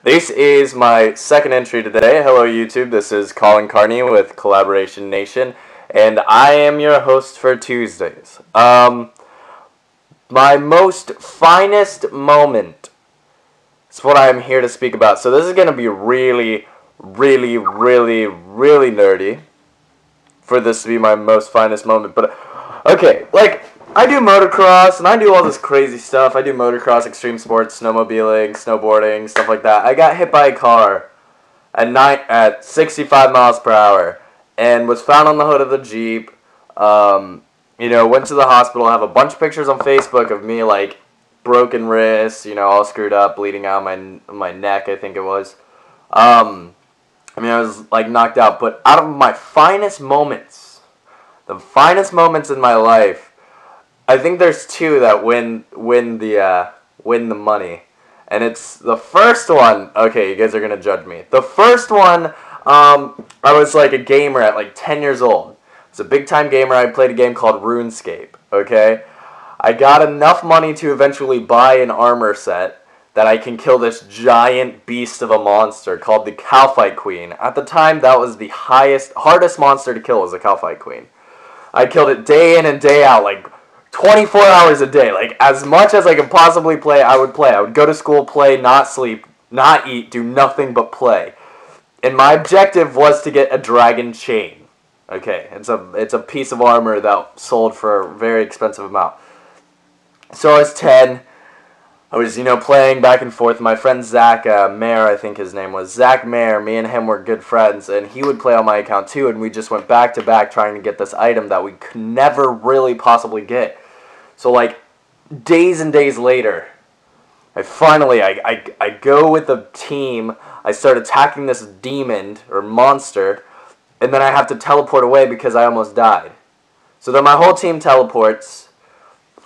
This is my second entry today. Hello YouTube, this is Colin Carney with Collaboration Nation, and I am your host for Tuesdays. My most finest moment is what I am here to speak about. So this is going to be really nerdy for this to be my most finest moment. But, okay, I do motocross, and I do all this crazy stuff. I do motocross, extreme sports, snowmobiling, snowboarding, stuff like that. I got hit by a car at night at 65 miles per hour and was found on the hood of the Jeep. Went to the hospital. I have a bunch of pictures on Facebook of me, broken wrists, all screwed up, bleeding out my neck, I think it was. I was, knocked out. But out of my finest moments, the finest moments in my life, I think there's two that win the money, and it's the first one. Okay, you guys are gonna judge me. The first one, I was a gamer at 10 years old. I was a big time gamer. I played a game called RuneScape. Okay, I got enough money to eventually buy an armor set that I can kill this giant beast of a monster called the Cowfight Queen. At the time, that was the hardest monster to kill, was the Cowfight Queen. I killed it day in and day out, 24 hours a day. As much as I could possibly play, I would play. I would go to school, play, not sleep, not eat, do nothing but play. And my objective was to get a dragon chain. Okay, it's a piece of armor that sold for a very expensive amount. So I was 10. I was, playing back and forth. My friend Zach Mayer, I think his name was. Zach Mayer, me and him were good friends, and he would play on my account too, and we just went back to back trying to get this item that we could never really possibly get. So, days and days later, I finally go with the team. I start attacking this demon or monster, and then I have to teleport away because I almost died. So then my whole team teleports,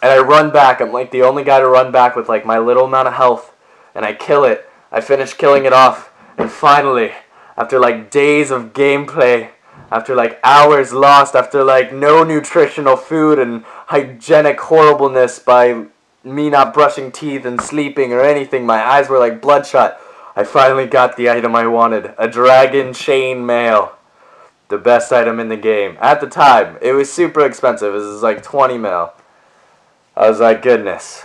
and I run back. I'm the only guy to run back with my little amount of health, and I kill it. I finish killing it off, and finally, after days of gameplay, after hours lost, after no nutritional food and hygienic horribleness by me not brushing teeth and sleeping or anything, my eyes were bloodshot. I finally got the item I wanted, a dragon chain mail. The best item in the game. At the time, it was super expensive. It was 20 mil. I was goodness.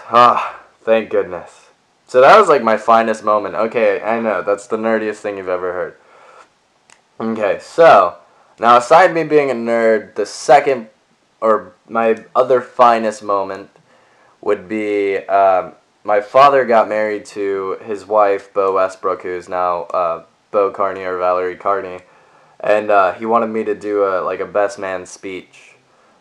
Thank goodness. So that was my finest moment. Okay, I know, that's the nerdiest thing you've ever heard. Okay, so now, aside me being a nerd, the second, or my other finest moment would be my father got married to his wife, Bo Westbrook, who is now Bo Carney or Valerie Carney, and he wanted me to do a best man speech,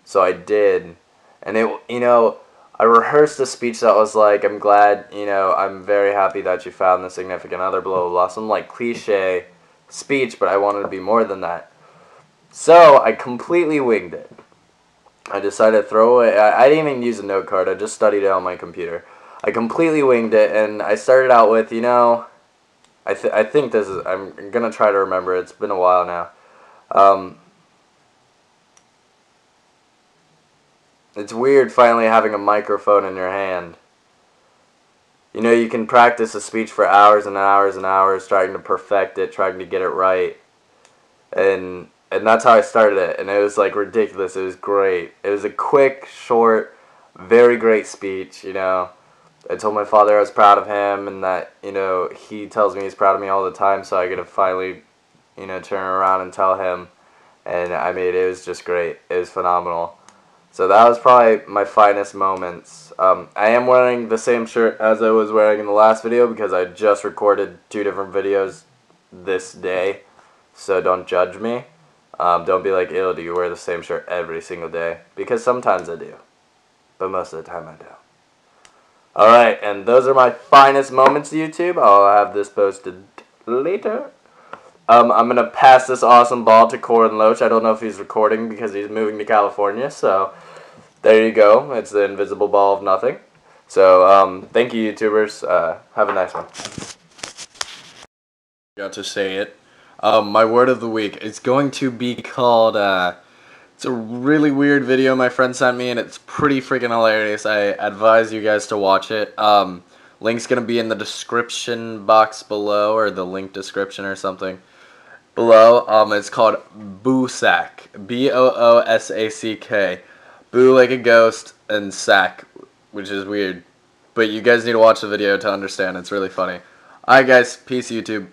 so I did, and I rehearsed a speech that was I'm glad, I'm very happy that you found the significant other, blah, blah, blah, some cliche speech, but I wanted to be more than that. So, I completely winged it. I decided to throw away, I didn't even use a note card, I just studied it on my computer. I completely winged it, and I started out with, I think this is, I'm going to try to remember, it's been a while now. It's weird finally having a microphone in your hand. You can practice a speech for hours and hours and hours, trying to perfect it, trying to get it right, and that's how I started it, and it was ridiculous. It was great. It was a quick, short, very great speech. I told my father I was proud of him, and that he tells me he's proud of me all the time. So I get to finally turn around and tell him, and it was just great. It was phenomenal. So that was probably my finest moments. I am wearing the same shirt as I was wearing in the last video because I just recorded 2 different videos this day. So don't judge me. Don't be ew, do you wear the same shirt every single day? Because sometimes I do. But most of the time I do. Alright, and those are my finest moments, YouTube. I'll have this posted later. I'm going to pass this awesome ball to Corin Loach. I don't know if he's recording because he's moving to California. So, there you go. It's the invisible ball of nothing. So, thank you, YouTubers. Have a nice one. Got to say it. My word of the week is going to be called, it's a really weird video my friend sent me, and it's pretty freaking hilarious. I advise you guys to watch it. Link's going to be in the description box below, or the link description or something below. It's called Boosack. Boosack. Boo like a ghost, and sack, which is weird. But you guys need to watch the video to understand. It's really funny. Alright guys, peace YouTube.